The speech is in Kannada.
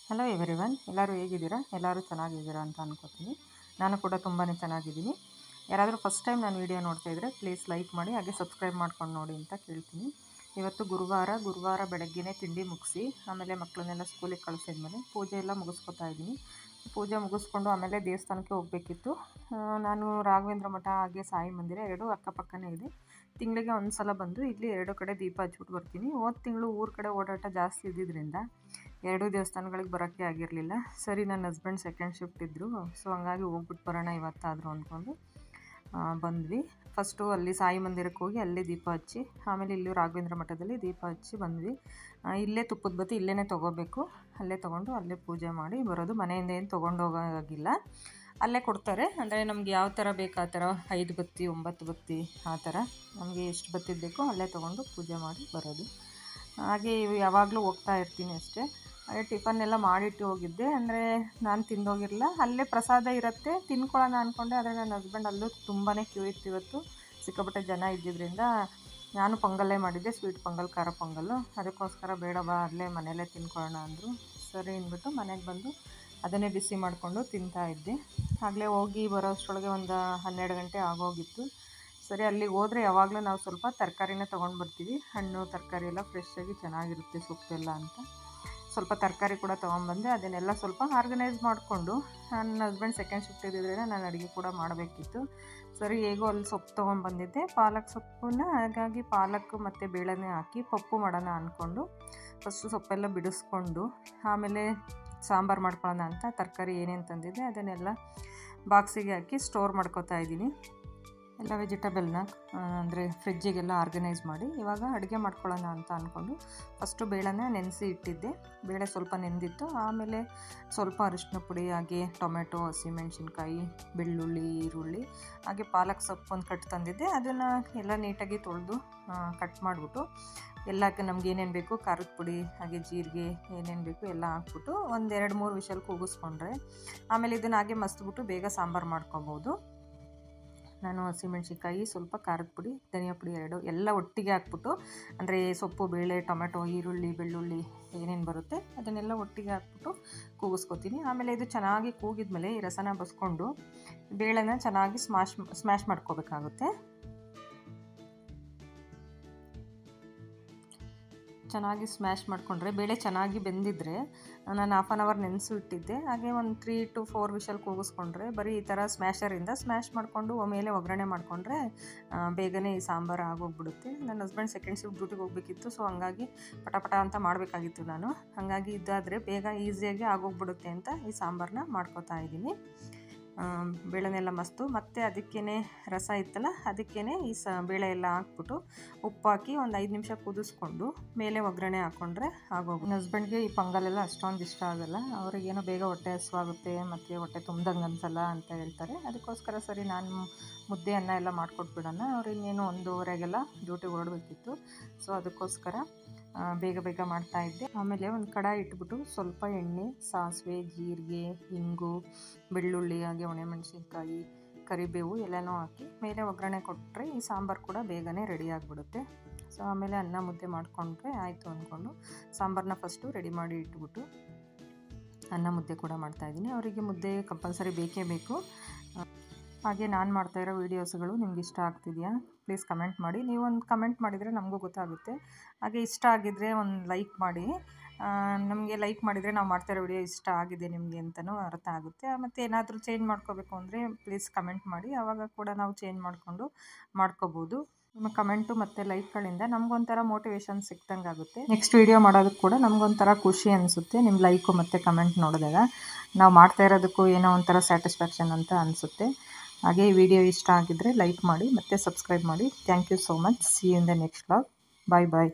ಹಲೋ ಎವ್ರಿವನ್, ಎಲ್ಲರೂ ಹೇಗಿದ್ದೀರಾ? ಎಲ್ಲರೂ ಚೆನ್ನಾಗಿದ್ದೀರಾ ಅಂತ ಅಂದ್ಕೊತೀನಿ. ನಾನು ಕೂಡ ತುಂಬಾ ಚೆನ್ನಾಗಿದ್ದೀನಿ. ಯಾರಾದರೂ ಫಸ್ಟ್ ಟೈಮ್ ನಾನು ವೀಡಿಯೋ ನೋಡ್ತಾ ಇದ್ದರೆ ಪ್ಲೀಸ್ ಲೈಕ್ ಮಾಡಿ, ಹಾಗೆ ಸಬ್ಸ್ಕ್ರೈಬ್ ಮಾಡ್ಕೊಂಡು ನೋಡಿ ಅಂತ ಕೇಳ್ತೀನಿ. ಇವತ್ತು ಗುರುವಾರ ಬೆಳಗ್ಗೆನೇ ತಿಂಡಿ ಮುಗಿಸಿ ಆಮೇಲೆ ಮಕ್ಕಳನ್ನೆಲ್ಲ ಸ್ಕೂಲಿಗೆ ಕಳಿಸಿದ್ಮೇಲೆ ಪೂಜೆ ಎಲ್ಲ ಮುಗಿಸ್ಕೊತಾ ಇದ್ದೀನಿ. ಪೂಜೆ ಮುಗಿಸ್ಕೊಂಡು ಆಮೇಲೆ ದೇವಸ್ಥಾನಕ್ಕೆ ಹೋಗಬೇಕಿತ್ತು. ನಾನು ರಾಘವೇಂದ್ರ ಮಠ ಹಾಗೆ ಸಾಯಿ ಮಂದಿರ ಎರಡೂ ಅಕ್ಕಪಕ್ಕನೇ ಇದೆ. ತಿಂಗಳಿಗೆ ಒಂದು ಸಲ ಬಂದು ಇಲ್ಲಿ 2 ಕಡೆ ದೀಪ ಹಚ್ಬಿಟ್ಟು ಬರ್ತೀನಿ. ಹೋದ ತಿಂಗಳು ಊರ ಕಡೆ ಓಡಾಟ ಜಾಸ್ತಿ ಇದ್ದಿದ್ದರಿಂದ 2 ದೇವಸ್ಥಾನಗಳಿಗೆ ಬರೋಕ್ಕೆ ಆಗಿರಲಿಲ್ಲ. ಸರಿ, ನನ್ನ ಹಸ್ಬೆಂಡ್ ಸೆಕೆಂಡ್ ಶಿಫ್ಟ್ ಇದ್ದರು, ಸೊ ಹಂಗಾಗಿ ಹೋಗ್ಬಿಟ್ಟು ಬರೋಣ ಇವತ್ತಾದರೂ ಅಂದ್ಕೊಂಡು ಬಂದ್ವಿ. ಫಸ್ಟು ಅಲ್ಲಿ ಸಾಯಿ ಮಂದಿರಕ್ಕೆ ಹೋಗಿ ಅಲ್ಲೇ ದೀಪ ಹಚ್ಚಿ ಆಮೇಲೆ ಇಲ್ಲಿ ರಾಘವೇಂದ್ರ ಮಠದಲ್ಲಿ ದೀಪ ಹಚ್ಚಿ ಬಂದ್ವಿ. ಇಲ್ಲೇ ತುಪ್ಪದ ಬತ್ತಿ ಇಲ್ಲೇ ತೊಗೋಬೇಕು, ಅಲ್ಲೇ ತೊಗೊಂಡು ಅಲ್ಲೇ ಪೂಜೆ ಮಾಡಿ ಬರೋದು. ಮನೆಯಿಂದ ಏನು ತೊಗೊಂಡೋಗೋಗಿಲ್ಲ, ಅಲ್ಲೇ ಕೊಡ್ತಾರೆ. ಅಂದರೆ ನಮ್ಗೆ ಯಾವ ಥರ ಬೇಕು ಆ ಥರ 5 ಬತ್ತಿ 9 ಬತ್ತಿ ಆ ಥರ ನಮಗೆ ಎಷ್ಟು ಬತ್ತಿ ಬೇಕೋ ಅಲ್ಲೇ ತೊಗೊಂಡು ಪೂಜೆ ಮಾಡಿ ಬರೋದು. ಹಾಗೆ ಯಾವಾಗಲೂ ಹೋಗ್ತಾ ಇರ್ತೀನಿ ಅಷ್ಟೇ. ಹಾಗೆ ಟಿಫನ್ ಎಲ್ಲ ಮಾಡಿಟ್ಟು ಹೋಗಿದ್ದೆ, ಅಂದರೆ ನಾನು ತಿಂದೋಗಿರಲಿಲ್ಲ. ಅಲ್ಲೇ ಪ್ರಸಾದ ಇರುತ್ತೆ, ತಿನ್ಕೊಳ್ಳೋಣ ಅಂದ್ಕೊಂಡೆ. ಆದರೆ ನನ್ನ ಹಸ್ಬೆಂಡ್ ಅಲ್ಲೂ ತುಂಬಾ ಕ್ಯೂ ಇತ್ತು ಇವತ್ತು, ಸಿಕ್ಕಾಪಟ್ಟೆ ಜನ ಇದ್ದಿದ್ದರಿಂದ. ನಾನು ಪೊಂಗಲ್ಲೇ ಮಾಡಿದ್ದೆ, ಸ್ವೀಟ್ ಪೊಂಗಲ್, ಖಾರ ಪೊಂಗಲ್ಲು. ಅದಕ್ಕೋಸ್ಕರ ಬೇಡ ಬಾ ಅಲ್ಲೇ ಮನೆಯಲ್ಲೇ ತಿನ್ಕೊಳ್ಳೋಣ ಅಂದರು. ಸರಿ ಅಂದ್ಬಿಟ್ಟು ಮನೆಗೆ ಬಂದು ಅದನ್ನೇ ಬಿಸಿ ಮಾಡಿಕೊಂಡು ತಿಂತಾಯಿದ್ದೆ. ಆಗಲೇ ಹೋಗಿ ಬರೋ ಅಷ್ಟರೊಳಗೆ ಒಂದು 12 ಗಂಟೆ ಆಗೋಗಿತ್ತು. ಸರಿ, ಅಲ್ಲಿಗೆ ಹೋದರೆ ಯಾವಾಗಲೂ ನಾವು ಸ್ವಲ್ಪ ತರಕಾರಿನೇ ತೊಗೊಂಡು ಬರ್ತೀವಿ. ಹಣ್ಣು ತರಕಾರಿ ಎಲ್ಲ ಫ್ರೆಶ್ಶಾಗಿ ಚೆನ್ನಾಗಿರುತ್ತೆ, ಸೊಪ್ಪೆಲ್ಲ ಅಂತ ಸ್ವಲ್ಪ ತರಕಾರಿ ಕೂಡ ತೊಗೊಂಬಂದೆ. ಅದನ್ನೆಲ್ಲ ಸ್ವಲ್ಪ ಆರ್ಗನೈಸ್ ಮಾಡಿಕೊಂಡು, ನನ್ನ ಹಸ್ಬೆಂಡ್ ಸೆಕೆಂಡ್ ಶಿಫ್ಟ್ ಇದ್ದಿದ್ದರಿಂದ ನಾನು ಅಡುಗೆ ಕೂಡ ಮಾಡಬೇಕಿತ್ತು. ಸರಿ, ಹೇಗೋ ಅಲ್ಲಿ ಸೊಪ್ಪು ತೊಗೊಂಬಂದಿದ್ದೆ, ಪಾಲಕ್ ಸೊಪ್ಪನ್ನ. ಹಾಗಾಗಿ ಪಾಲಕ್ ಮತ್ತು ಬೇಳೆನೇ ಹಾಕಿ ಪಪ್ಪು ಮಾಡೋಣ ಅಂದ್ಕೊಂಡು ಫಸ್ಟು ಸೊಪ್ಪೆಲ್ಲ ಬಿಡಿಸ್ಕೊಂಡು ಆಮೇಲೆ ಸಾಂಬಾರು ಮಾಡ್ಕೊಳ್ಳೋಣ ಅಂತ ತರಕಾರಿ ಏನೇನು ತಂದಿದ್ದೆ ಅದನ್ನೆಲ್ಲ ಬಾಕ್ಸಿಗೆ ಹಾಕಿ ಸ್ಟೋರ್ ಮಾಡ್ಕೊತಾ ಇದ್ದೀನಿ. ಎಲ್ಲ ವೆಜಿಟೇಬಲ್ನ ಅಂದರೆ ಫ್ರಿಜ್ಜಿಗೆಲ್ಲ ಆರ್ಗನೈಸ್ ಮಾಡಿ ಇವಾಗ ಅಡುಗೆ ಮಾಡ್ಕೊಳ್ಳೋಣ ಅಂತ ಅಂದ್ಕೊಂಡು ಫಸ್ಟು ಬೇಳೆನ ನೆನೆಸಿ ಇಟ್ಟಿದ್ದೆ. ಬೇಳೆ ಸ್ವಲ್ಪ ನೆಂದಿತ್ತು. ಆಮೇಲೆ ಸ್ವಲ್ಪ ಅರಿಶಿನ ಪುಡಿ, ಹಾಗೆ ಟೊಮೆಟೊ, ಹಸಿಮೆಣ್ಸಿನ್ಕಾಯಿ, ಬೆಳ್ಳುಳ್ಳಿ, ಈರುಳ್ಳಿ, ಹಾಗೆ ಪಾಲಕ್ ಸೊಪ್ಪು ಒಂದು ಕಟ್ ತಂದಿದ್ದೆ. ಅದನ್ನು ಎಲ್ಲ ನೀಟಾಗಿ ತೊಳೆದು ಕಟ್ ಮಾಡಿಬಿಟ್ಟು ಎಲ್ಲಕ್ಕೆ ನಮ್ಗೆ ಏನೇನು ಬೇಕು, ಖಾರದ ಪುಡಿ ಹಾಗೆ ಜೀರಿಗೆ ಏನೇನು ಬೇಕು ಎಲ್ಲ ಹಾಕ್ಬಿಟ್ಟು ಒಂದು 2-3 ವಿಷಲ್ ಕೂಗಿಸ್ಕೊಂಡ್ರೆ ಆಮೇಲೆ ಇದನ್ನು ಹಾಗೆ ಮಸ್ತ್ಬಿಟ್ಟು ಬೇಗ ಸಾಂಬಾರು ಮಾಡ್ಕೊಬೋದು. ನಾನು ಹಸಿಮೆಣ್ಸಿನ್ಕಾಯಿ, ಸ್ವಲ್ಪ ಖಾರದ ಪುಡಿ, ಧನಿಯಾ ಪುಡಿ 2 ಎಲ್ಲ ಒಟ್ಟಿಗೆ ಹಾಕ್ಬಿಟ್ಟು, ಅಂದರೆ ಸೊಪ್ಪು, ಬೇಳೆ, ಟೊಮೆಟೊ, ಈರುಳ್ಳಿ, ಬೆಳ್ಳುಳ್ಳಿ ಏನೇನು ಬರುತ್ತೆ ಅದನ್ನೆಲ್ಲ ಒಟ್ಟಿಗೆ ಹಾಕ್ಬಿಟ್ಟು ಕೂಗಿಸ್ಕೊತೀನಿ. ಆಮೇಲೆ ಇದು ಚೆನ್ನಾಗಿ ಕೂಗಿದ್ಮೇಲೆ ಈ ರಸನ ಬಸ್ಕೊಂಡು ಬೇಳೆನ ಚೆನ್ನಾಗಿ ಸ್ಮ್ಯಾಶ್ ಮಾಡ್ಕೋಬೇಕಾಗುತ್ತೆ. ಚೆನ್ನಾಗಿ ಸ್ಮ್ಯಾಶ್ ಮಾಡಿಕೊಂಡ್ರೆ ಬೇಳೆ ಚೆನ್ನಾಗಿ ಬೆಂದಿದ್ರೆ, ನಾನು 1/2 ಅವರ್ ನೆನೆಸು ಇಟ್ಟಿದ್ದೆ. ಹಾಗೆ ಒಂದು 3 to 4 ವಿಷಲ್ ಕೂಗಿಸ್ಕೊಂಡ್ರೆ ಬರೀ ಈ ಥರ ಸ್ಮ್ಯಾಶರಿಂದ ಸ್ಮ್ಯಾಶ್ ಮಾಡಿಕೊಂಡು ಮೇಲೆ ಒಗ್ಗರಣೆ ಮಾಡಿಕೊಂಡ್ರೆ ಬೇಗನೆ ಈ ಸಾಂಬಾರು ಆಗೋಗ್ಬಿಡುತ್ತೆ. ನನ್ನ ಹಸ್ಬೆಂಡ್ ಸೆಕೆಂಡ್ ಶಿಫ್ಟ್ ಡ್ಯೂಟಿಗೆ ಹೋಗಬೇಕಿತ್ತು, ಸೊ ಹಂಗಾಗಿ ಪಟ ಅಂತ ಮಾಡಬೇಕಾಗಿತ್ತು ನಾನು. ಹಾಗಾಗಿ ಇದಾದರೆ ಬೇಗ ಈಸಿಯಾಗಿ ಆಗೋಗ್ಬಿಡುತ್ತೆ ಅಂತ ಈ ಸಾಂಬಾರನ್ನ ಮಾಡ್ಕೋತಾ ಇದ್ದೀನಿ. ಬೇಳೆನೆಲ್ಲ ಮಸ್ತು, ಮತ್ತು ಅದಕ್ಕೇ ರಸ ಇತ್ತಲ್ಲ ಅದಕ್ಕೇ ಈ ಬೇಳೆ ಎಲ್ಲ ಹಾಕ್ಬಿಟ್ಟು ಉಪ್ಪು ಹಾಕಿ ಒಂದು 5 ನಿಮಿಷ ಕುದಿಸ್ಕೊಂಡು ಮೇಲೆ ಒಗ್ಗರಣೆ ಹಾಕ್ಕೊಂಡ್ರೆ ಆಗೋಗುತ್ತೆ. ನನ್ನ ಹಸ್ಬೆಂಡ್ಗೆ ಈ ಪೊಂಗಲೆಲ್ಲ ಅಷ್ಟೊಂದು ಇಷ್ಟ ಆಗೋಲ್ಲ. ಅವ್ರಿಗೇನೋ ಬೇಗ ಹೊಟ್ಟೆ ಹಸಿವಾಗುತ್ತೆ ಮತ್ತು ಹೊಟ್ಟೆ ತುಂಬ್ದಂಗೆ ಅನ್ಸಲ್ಲ ಅಂತ ಹೇಳ್ತಾರೆ. ಅದಕ್ಕೋಸ್ಕರ ಸರಿ ನಾನು ಮುದ್ದೆ ಅನ್ನ ಎಲ್ಲ ಮಾಡಿಕೊಟ್ಬಿಡೋಣ. ಅವ್ರು ಇನ್ನೇನು 1:30ಗೆಲ್ಲ ಡ್ಯೂಟಿಗೆ ಹೊರಡಬೇಕಿತ್ತು, ಸೊ ಅದಕ್ಕೋಸ್ಕರ ಬೇಗ ಮಾಡ್ತಾಯಿದ್ದೆ. ಆಮೇಲೆ ಒಂದು ಕಡಾಯಿ ಇಟ್ಬಿಟ್ಟು ಸ್ವಲ್ಪ ಎಣ್ಣೆ, ಸಾಸಿವೆ, ಜೀರಿಗೆ, ಇಂಗು, ಬೆಳ್ಳುಳ್ಳಿ, ಹಾಗೆ ಒಣಮೆಣಸಿನ್ಕಾಯಿ, ಕರಿಬೇವು ಎಲ್ಲನೂ ಹಾಕಿ ಮೇಲೆ ಒಗ್ಗರಣೆ ಕೊಟ್ಟರೆ ಈ ಸಾಂಬಾರು ಕೂಡ ಬೇಗನೆ ರೆಡಿ ಆಗಿಬಿಡುತ್ತೆ. ಸೊ ಆಮೇಲೆ ಅನ್ನ ಮುದ್ದೆ ಮಾಡಿಕೊಂಡ್ರೆ ಆಯಿತು ಅಂದ್ಕೊಂಡು ಸಾಂಬಾರನ್ನ ಫಸ್ಟು ರೆಡಿ ಮಾಡಿ ಇಟ್ಬಿಟ್ಟು ಅನ್ನ ಮುದ್ದೆ ಕೂಡ ಮಾಡ್ತಾಯಿದ್ದೀನಿ. ಅವರಿಗೆ ಮುದ್ದೆ ಕಂಪಲ್ಸರಿ ಬೇಕೇ ಬೇಕು. ಹಾಗೆ ನಾನು ಮಾಡ್ತಾಯಿರೋ ವೀಡಿಯೋಸ್ಗಳು ನಿಮ್ಗೆ ಇಷ್ಟ ಆಗ್ತಿದೆಯಾ? ಪ್ಲೀಸ್ ಕಮೆಂಟ್ ಮಾಡಿ. ನೀವೊಂದು ಕಮೆಂಟ್ ಮಾಡಿದರೆ ನಮಗೂ ಗೊತ್ತಾಗುತ್ತೆ. ಹಾಗೆ ಇಷ್ಟ ಆಗಿದ್ದರೆ ಒಂದು ಲೈಕ್ ಮಾಡಿ. ನಮಗೆ ಲೈಕ್ ಮಾಡಿದರೆ ನಾವು ಮಾಡ್ತಾಯಿರೋ ವಿಡಿಯೋ ಇಷ್ಟ ಆಗಿದೆ ನಿಮಗೆ ಅಂತಲೂ ಅರ್ಥ ಆಗುತ್ತೆ. ಮತ್ತು ಏನಾದರೂ ಚೇಂಜ್ ಮಾಡ್ಕೋಬೇಕು ಅಂದರೆ ಪ್ಲೀಸ್ ಕಮೆಂಟ್ ಮಾಡಿ, ಆವಾಗ ಕೂಡ ನಾವು ಚೇಂಜ್ ಮಾಡ್ಕೋಬೋದು. ನಿಮ್ಮ ಕಮೆಂಟು ಮತ್ತು ಲೈಕ್ಗಳಿಂದ ನಮಗೊಂಥರ ಮೋಟಿವೇಶನ್ ಸಿಕ್ದಂಗೆ ಆಗುತ್ತೆ. ನೆಕ್ಸ್ಟ್ ವೀಡಿಯೋ ಮಾಡೋದಕ್ಕೆ ಕೂಡ ನಮಗೊಂಥರ ಖುಷಿ ಅನಿಸುತ್ತೆ. ನಿಮ್ಮ ಲೈಕು ಮತ್ತು ಕಮೆಂಟ್ ನೋಡಿದಾಗ ನಾವು ಮಾಡ್ತಾ ಇರೋದಕ್ಕೂ ಏನೋ ಒಂಥರ ಸ್ಯಾಟಿಸ್ಫ್ಯಾಕ್ಷನ್ ಅಂತ ಅನಿಸುತ್ತೆ. ಹಾಗೆ ಈ ವಿಡಿಯೋ ಇಷ್ಟ ಆಗಿದ್ದರೆ ಲೈಕ್ ಮಾಡಿ ಮತ್ತು ಸಬ್ಸ್ಕ್ರೈಬ್ ಮಾಡಿ. Thank you so much. See you in the next vlog. Bye.